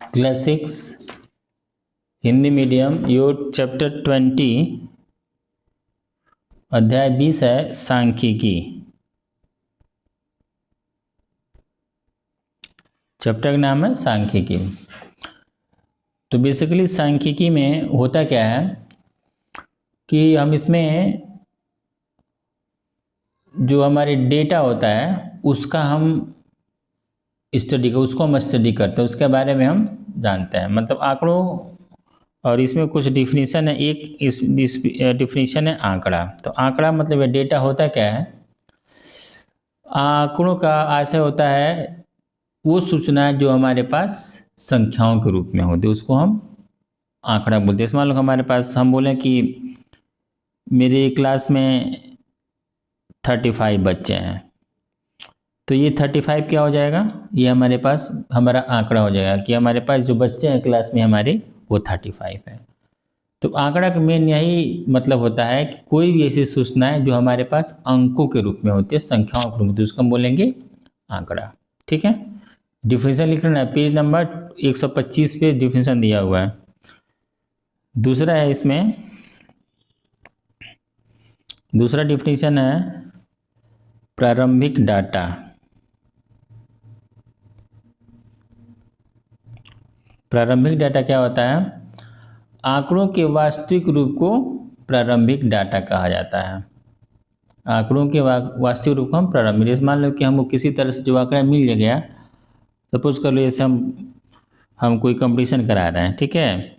Class 6 Hindi medium यूट chapter 20 अध्याय 20 है सांख्यिकी। चैप्टर का नाम है सांख्यिकी। तो बेसिकली सांख्यिकी में होता क्या है कि हम इसमें जो हमारे डेटा होता है उसका हम उसको हम स्टडी करते हैं, उसके बारे में हम जानते हैं, मतलब आंकड़ों। और इसमें कुछ डिफिनीशन है। एक इस डिफिनीशन है आंकड़ा। तो आंकड़ा मतलब ये डेटा होता क्या है। आंकड़ों का आशय होता है वो सूचना जो हमारे पास संख्याओं के रूप में होती है, उसको हम आंकड़ा बोलते हैं। मान लो हमारे पास हम बोलें कि मेरी क्लास में 35 बच्चे हैं, तो ये 35 क्या हो जाएगा, ये हमारे पास हमारा आंकड़ा हो जाएगा कि हमारे पास जो बच्चे हैं क्लास में हमारे वो 35 है। तो आंकड़ा का मेन यही मतलब होता है कि कोई भी ऐसी सूचना है जो हमारे पास अंकों के रूप में होती है, संख्याओं के रूप में होती है, उसको हम बोलेंगे आंकड़ा। ठीक है, डिफिनेशन लिख लेना है, पेज नंबर 125 पे डिफिनेशन दिया हुआ है। दूसरा है इसमें, दूसरा डिफिनेशन है प्रारंभिक डाटा। प्रारंभिक डाटा क्या होता है, आंकड़ों के वास्तविक रूप को प्रारंभिक डाटा कहा जाता है। आंकड़ों के वास्तविक रूप को हम प्रारंभिक, जैसे मान लो कि हमको किसी तरह से जो आंकड़ा मिल गया, सपोज कर लो जैसे हम कोई कंपटीशन करा रहे हैं, ठीक है,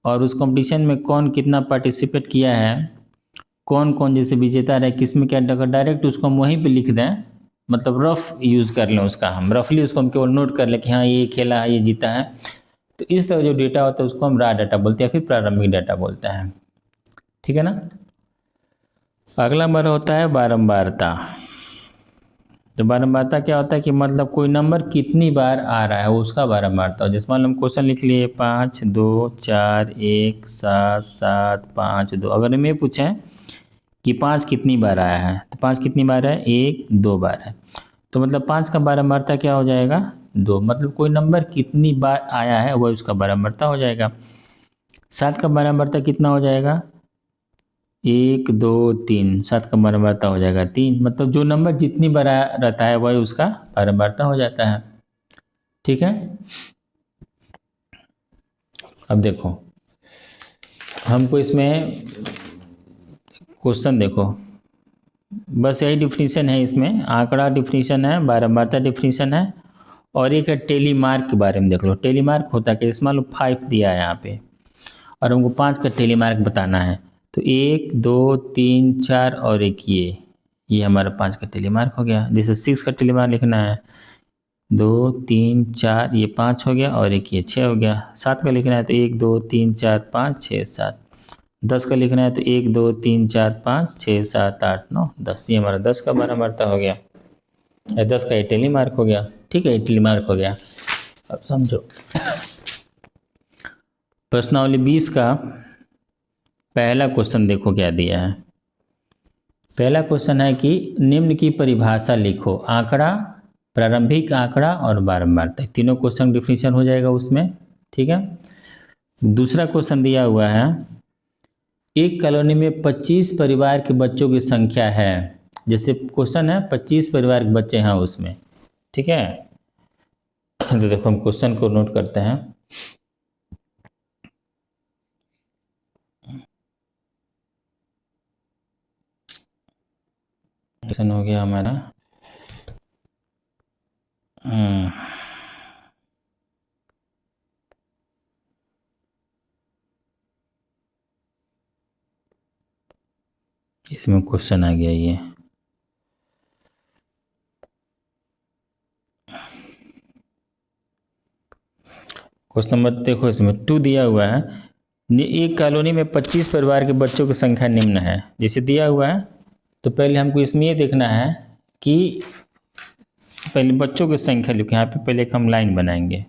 और उस कंपटीशन में कौन कितना पार्टिसिपेट किया है, कौन कौन जैसे विजेता रहे, किस में क्या, डायरेक्ट उसको हम वहीं पे लिख दें, मतलब रफ यूज़ कर लें उसका, हम रफली उसको हम केवल नोट कर लें कि हाँ ये खेला है, ये जीता है। तो इस तरह जो डेटा होता है उसको हम रॉ डाटा बोलते हैं, फिर प्रारंभिक डाटा बोलते हैं। ठीक है ना। अगला नंबर होता है बारंबारता। तो बारंबारता क्या होता है कि मतलब कोई नंबर कितनी बार आ रहा है उसका बारंबारता। जैसे मान लो हम क्वेश्चन लिख लिए 5 2 4 1 7 7 5 2। अगर हमें पूछें कि 5 कितनी बार आया है, तो 5 कितनी बार है, 1 2 बार है। तो मतलब 5 का बारंबारता क्या हो जाएगा, 2। मतलब कोई नंबर कितनी बार आया है वह उसका बारंबारता हो जाएगा। 7 का बारंबारता कितना हो जाएगा, 1 2 3। 7 का बारंबारता हो जाएगा 3। मतलब जो नंबर जितनी बार रहता है वही उसका बारंबारता हो जाता है। ठीक है। अब देखो हमको इसमें क्वेश्चन देखो, बस यही डिफिनीशन है इसमें, आंकड़ा डिफिनीशन है, बारंबारता डिफिनीशन है, और एक है टेली मार्क के बारे में देख लो। टेली मार्क होता है कि इसमें मान लो 5 दिया है यहाँ पे और हमको 5 का टेली मार्क बताना है, तो 1 2 3 4 और एक ये हमारा 5 का टेली मार्क हो गया। जैसे 6 का टेली मार्क लिखना है, 2 3 4 ये 5 हो गया और एक ये 6 हो गया। 7 का लिखना है तो 1 2 3 4 5 6 7। 10 का लिखना है तो 1 2 3 4 5 6 7 8 9 10। ये हमारा 10 का बारंबारता हो गया, 10 का टेली मार्क हो गया। ठीक है, टेली मार्क हो गया। अब समझो प्रश्नावली 20 का पहला क्वेश्चन देखो क्या दिया है। पहला क्वेश्चन है कि निम्न की परिभाषा लिखो, आंकड़ा, प्रारंभिक आंकड़ा और बारंबारता। तीनों क्वेश्चन डिफिनीशन हो जाएगा उसमें। ठीक है। दूसरा क्वेश्चन दिया हुआ है, एक कॉलोनी में 25 परिवार के बच्चों की संख्या है। जैसे क्वेश्चन है 25 परिवार के बच्चे हैं उसमें। ठीक है, तो देखो हम क्वेश्चन को नोट करते हैं। क्वेश्चन हो गया हमारा इसमें क्वेश्चन आ गया ये, क्वेश्चन नंबर देखो इसमें 2 दिया हुआ है, एक कॉलोनी में 25 परिवार के बच्चों की संख्या निम्न है। जैसे दिया हुआ है तो पहले हमको इसमें ये देखना है कि पहले बच्चों की संख्या लिखो। यहाँ पे पहले एक हम लाइन बनाएंगे,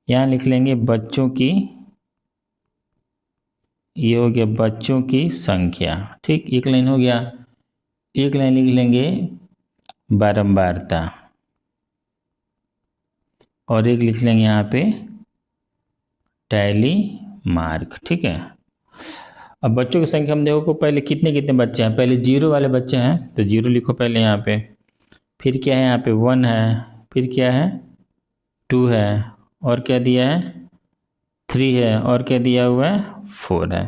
यहाँ लिख लेंगे बच्चों की, ये हो गया बच्चों की संख्या। ठीक, एक लाइन हो गया। एक लाइन लिख लेंगे बारंबारता और एक लिख लेंगे यहाँ पे टैली मार्क। ठीक है, अब बच्चों की संख्या हम देखो पहले कितने कितने बच्चे हैं। पहले जीरो वाले बच्चे हैं तो जीरो लिखो पहले यहाँ पे, फिर क्या है यहाँ पे 1 है, फिर क्या है 2 है, और क्या दिया है 3 है, और क्या दिया हुआ है 4 है।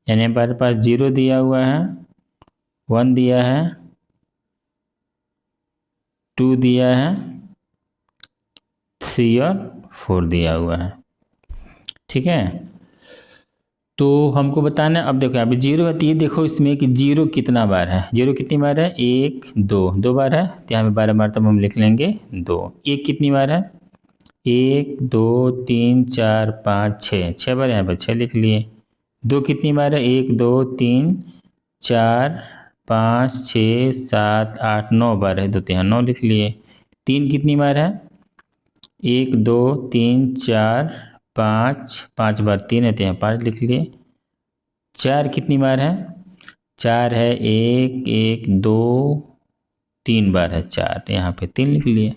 यानी हमारे पास 0 दिया हुआ है, 1 दिया है, 2 दिया है, 3 और 4 दिया हुआ है। ठीक है, तो हमको बताना है। अब देखो अभी 0 है तो ये देखो इसमें कि 0 कितना बार है। 0 कितनी बार है, 1 2 बार है, तो यहाँ पे 12 बार तब हम लिख लेंगे 2। 1 कितनी बार है, 1 2 3 4 5 6 बार, यहाँ पे 6 लिख लिए। 2 कितनी बार है, 1 2 3 4 5 6 7 8 9 बार है, तो यहाँ 9 लिख लिए। 3 कितनी बार है, 1 2 3 4 5 बार 3 है तो यहाँ 5 लिख लिए। 4 कितनी बार है, 4 है, 1 1 2 3 बार है 4, यहाँ पे 3 लिख लिए।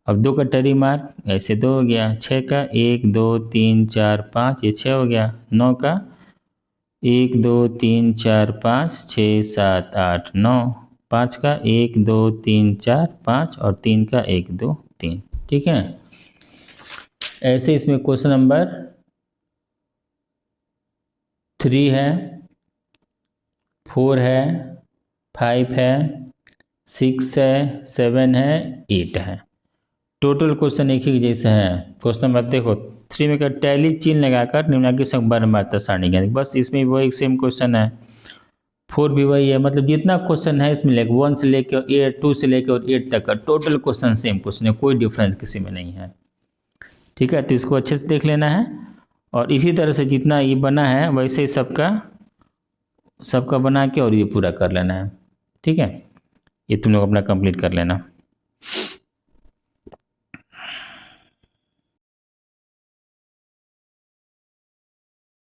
अब 2 का टरी मार्क, ऐसे 2 हो गया। 6 का 1 2 3 4 5, ये 6 हो गया। 9 का 1 2 3 4 5 6 7 8 9। 5 का 1 2 3 4 5 और 3 का 1 2 3। ठीक है, ऐसे इसमें क्वेश्चन नंबर 3 है, 4 है, 5 है, 6 है, 7 है, 8 है। टोटल क्वेश्चन एक ही जैसे है। क्वेश्चन नंबर देखो 3 में क्या, टैली चिन्ह लगाकर निम्नलिखित संख्या बारंबारता सारणी ज्ञात। बस इसमें वो एक सेम क्वेश्चन है। 4 भी वही है, मतलब जितना क्वेश्चन है इसमें लेके 1 से लेके 8, 2 से लेके और 8 तक का टोटल क्वेश्चन सेम क्वेश्चन है, कोई डिफरेंस किसी में नहीं है। ठीक है, तो इसको अच्छे से देख लेना है, और इसी तरह से जितना ये बना है वैसे ही सबका बना के और ये पूरा कर लेना है। ठीक है, ये तुम लोग अपना कंप्लीट कर लेना।